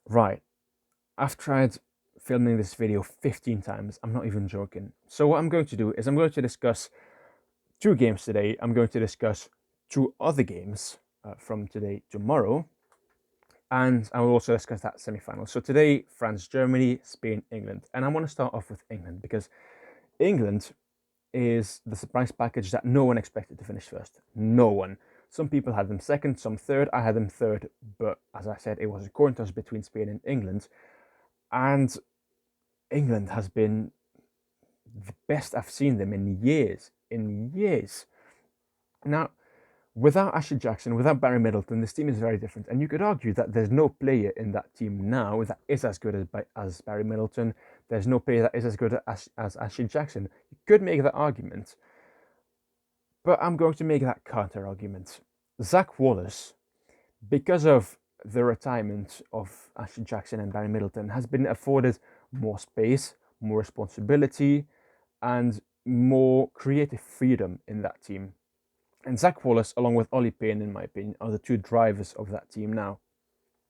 Right, I've tried filming this video 15 times. I'm not even joking. So what I'm going to do is I'm going to discuss two games today. I'm going to discuss two other games from today, tomorrow, and I will also discuss that semi-final. So today, France, Germany, Spain, England, and I want to start off with England because England is the surprise package that no one expected to finish first. No one. Some people had them second, some third. I had them third, but as I said, it was a coin toss between Spain and England, and England has been the best I've seen them in years. In years. Now, without Ashley Jackson, without Barry Middleton, this team is very different. And you could argue that there's no player in that team now that is as good as Barry Middleton. There's no player that is as good as Ashley Jackson. You could make that argument, but I'm going to make that counter argument. Zach Wallace, because of the retirement of Ashley Jackson and Barry Middleton, has been afforded more space, more responsibility, and more creative freedom in that team. And Zach Wallace, along with Ollie Payne, in my opinion, are the two drivers of that team now.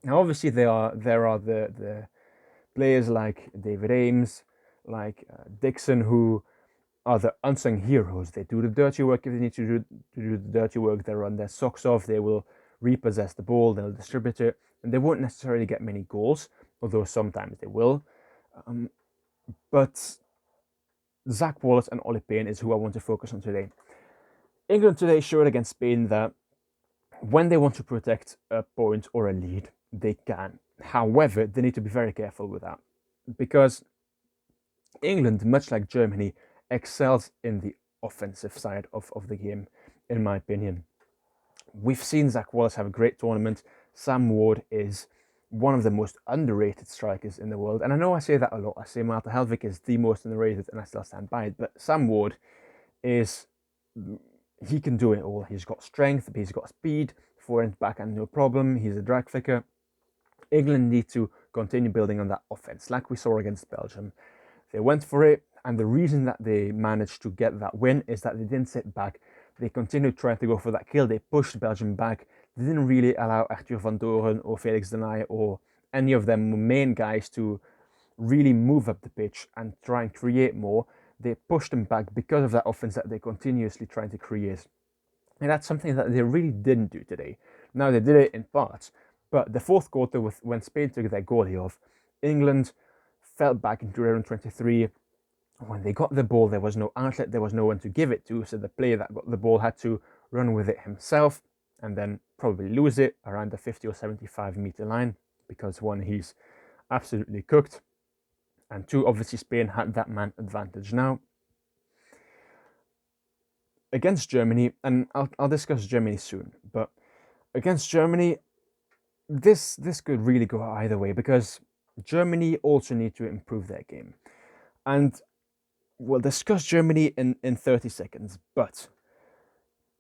Now, obviously, there are the players like David Ames, like Dixon, who are the unsung heroes. They do the dirty work if they need to do the dirty work. They run their socks off. They will repossess the ball. They'll distribute it, and they won't necessarily get many goals, although sometimes they will. But Zach Wallace and Ollie Payne is who I want to focus on today. England today showed against Spain that when they want to protect a point or a lead, they can. However, they need to be very careful with that because England, much like Germany, excels in the offensive side of the game, in my opinion. We've seen Zach Wallace have a great tournament. Sam Ward is one of the most underrated strikers in the world. And I know I say that a lot. I say Marta Helvik is the most underrated, and I still stand by it. But Sam Ward is, he can do it all. He's got strength, he's got speed, forehand, backhand, no problem. He's a drag flicker. England need to continue building on that offense, like we saw against Belgium. They went for it, and the reason that they managed to get that win is that they didn't sit back. They continued trying to go for that kill. They pushed Belgium back. They didn't really allow Arthur van Doren or Felix Denay or any of them main guys to really move up the pitch and try and create more. They pushed them back because of that offense that they continuously trying to create. And that's something that they really didn't do today. Now, they did it in parts, but the fourth quarter, when Spain took their goalie off, England fell back into round 23. When they got the ball, there was no outlet, there was no one to give it to, so the player that got the ball had to run with it himself and then probably lose it around the 50 or 75-meter line because one, he's absolutely cooked, and two, obviously Spain had that man advantage. Now, against Germany, and I'll discuss Germany soon, but against Germany, this could really go either way because Germany also need to improve their game. And we'll discuss Germany in 30 seconds, but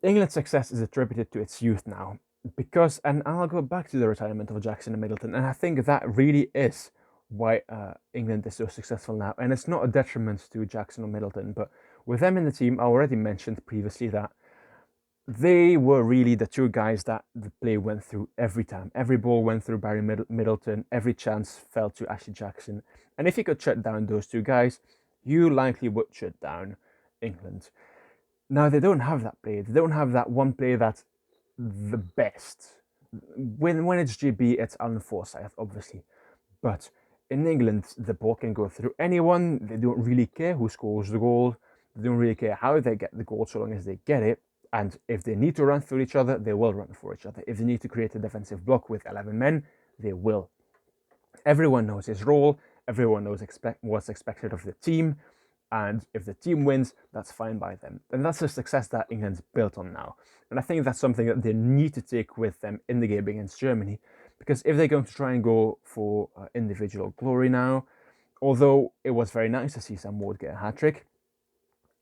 England's success is attributed to its youth now because, and I'll go back to the retirement of Jackson and Middleton, and I think that really is why England is so successful now. And it's not a detriment to Jackson or Middleton, but with them in the team, I already mentioned previously that they were really the two guys that the play went through every time. Every ball went through Barry Middleton, every chance fell to Ashley Jackson. And if you could shut down those two guys, you likely would shut down England. Now, they don't have that player. They don't have that one player that's the best. When it's GB, it's Alan Forsyth, obviously. But in England, the ball can go through anyone. They don't really care who scores the goal. They don't really care how they get the goal so long as they get it. And if they need to run through each other, they will run for each other. If they need to create a defensive block with 11 men, they will. Everyone knows his role. Everyone knows what's expected of the team. And if the team wins, that's fine by them. And that's the success that England's built on now. And I think that's something that they need to take with them in the game against Germany. Because if they're going to try and go for individual glory now, although it was very nice to see Sam Ward get a hat-trick,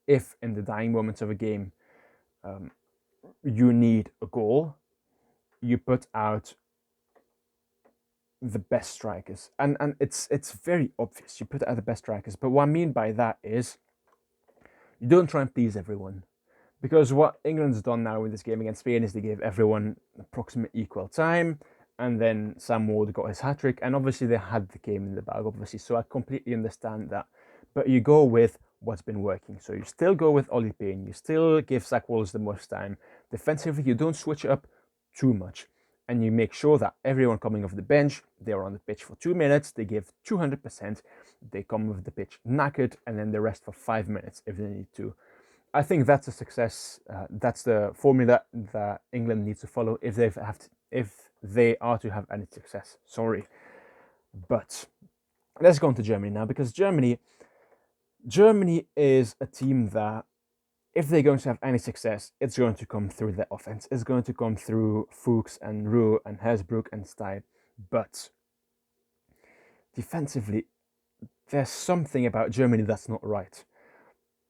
if in the dying moments of a game you need a goal, you put out the best strikers. And it's very obvious. You put out the best strikers. But what I mean by that is you don't try and please everyone. Because what England's done now in this game against Spain is they gave everyone approximately equal time, and then Sam Ward got his hat-trick, and obviously they had the game in the bag, obviously, so I completely understand that. But you go with what's been working. So you still go with Ollie Payne, you still give Zach Wallace the most time. Defensively, you don't switch it up too much, and you make sure that everyone coming off the bench, they're on the pitch for 2 minutes, they give 200%, they come off the pitch knackered, and then the rest for 5 minutes if they need to. I think that's a success. That's the formula that England needs to follow if they are to have any success. Sorry, but let's go on to Germany now, because Germany is a team that, if they're going to have any success, it's going to come through their offense. It's going to come through Fuchs and Ruhr and Hersbruck and Stein. But defensively, there's something about Germany that's not right.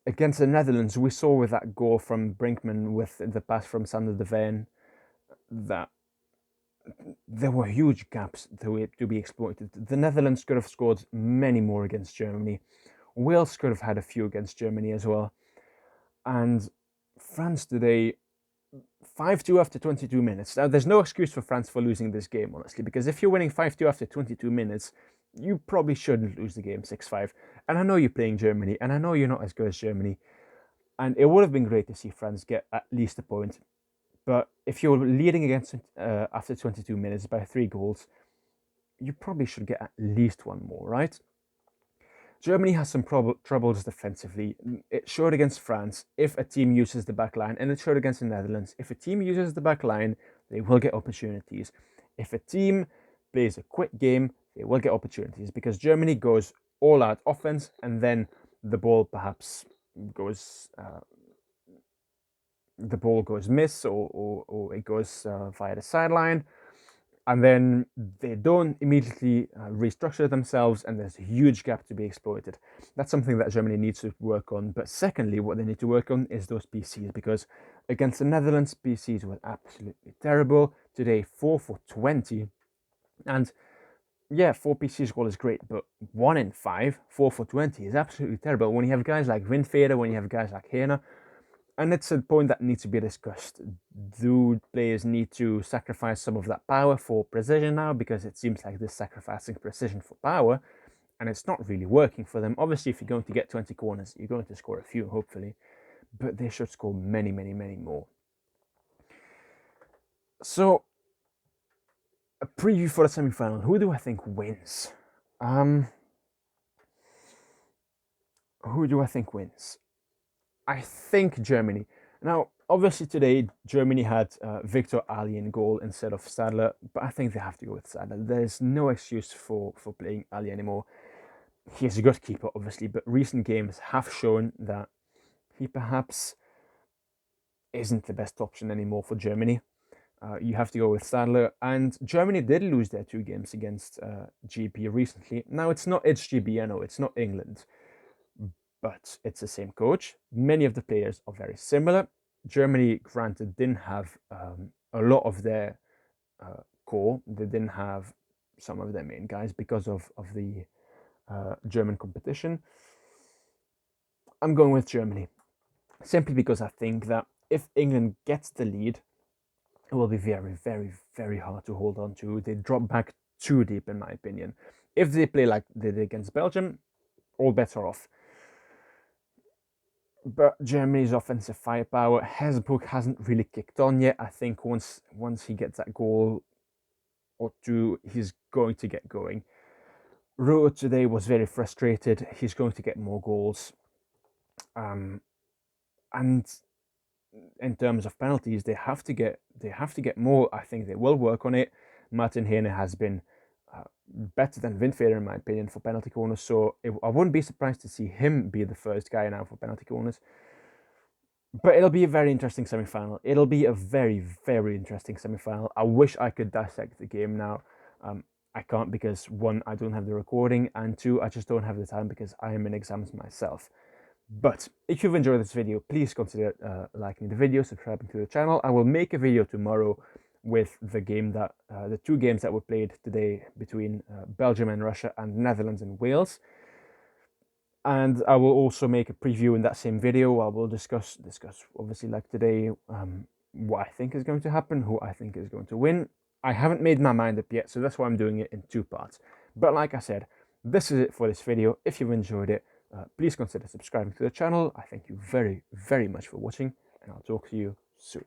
Against the Netherlands, we saw with that goal from Brinkman with the pass from Sander de Ven that there were huge gaps to be exploited. The Netherlands could have scored many more against Germany. Wales could have had a few against Germany as well. And France today, 5-2 after 22 minutes. Now, there's no excuse for France for losing this game, honestly, because if you're winning 5-2 after 22 minutes, you probably shouldn't lose the game 6-5. And I know you're playing Germany, and I know you're not as good as Germany, and it would have been great to see France get at least a point. But if you're leading against after 22 minutes by 3 goals, you probably should get at least one more, right? Germany has some troubles defensively. It showed against France if a team uses the back line, and it showed against the Netherlands. If a team uses the back line, they will get opportunities. If a team plays a quick game, they will get opportunities, because Germany goes all out offense, and then the ball perhaps goes miss, or it goes via the sideline, and then they don't immediately restructure themselves, and there's a huge gap to be exploited. That's something that Germany needs to work on. But secondly, what they need to work on is those PCs, because against the Netherlands, PCs were absolutely terrible. Today, 4 for 20, and yeah, 4 PCs goal is great, but 1 in 5, 4 for 20 is absolutely terrible. When you have guys like Windfeder, when you have guys like Heerner, and it's a point that needs to be discussed. Do players need to sacrifice some of that power for precision now? Because it seems like they're sacrificing precision for power, and it's not really working for them. Obviously, if you're going to get 20 corners, you're going to score a few, hopefully, but they should score many, many, many more. So, a preview for the semi-final. Who do I think wins? Who do I think wins? I think Germany. Now, obviously today, Germany had Victor Ali in goal instead of Stadler, but I think they have to go with Stadler. There's no excuse for playing Ali anymore. He's a good keeper, obviously, but recent games have shown that he perhaps isn't the best option anymore for Germany. You have to go with Stadler, and Germany did lose their 2 games against GB recently. Now, it's not HGB, I know, it's not England, but it's the same coach. Many of the players are very similar. Germany, granted, didn't have a lot of their core. They didn't have some of their main guys because of the German competition. I'm going with Germany, simply because I think that if England gets the lead, it will be very, very, very hard to hold on to. They drop back too deep, in my opinion. If they play like they did against Belgium, all bets are off. But Germany's offensive firepower, Hersbruck hasn't really kicked on yet. I think once he gets that goal or 2, he's going to get going. Ruhr today was very frustrated. He's going to get more goals. And in terms of penalties, they have to get more. I think they will work on it. Martin Heerner has been better than Windfeder, in my opinion, for penalty corners. So I wouldn't be surprised to see him be the first guy now for penalty corners. But it'll be a very interesting semi-final. It'll be a very, very interesting semi-final. I wish I could dissect the game now. I can't, because 1, I don't have the recording, and 2, I just don't have the time because I am in exams myself. But if you've enjoyed this video, please consider liking the video, subscribing to the channel. I will make a video tomorrow with the 2 games that were played today between Belgium and Russia, and Netherlands and Wales. And I will also make a preview in that same video. I will discuss obviously, like today, what I think is going to happen, who I think is going to win. I haven't made my mind up yet, so that's why I'm doing it in 2 parts. But like I said, this is it for this video. If you've enjoyed it, please consider subscribing to the channel. I thank you very, very much for watching, and I'll talk to you soon.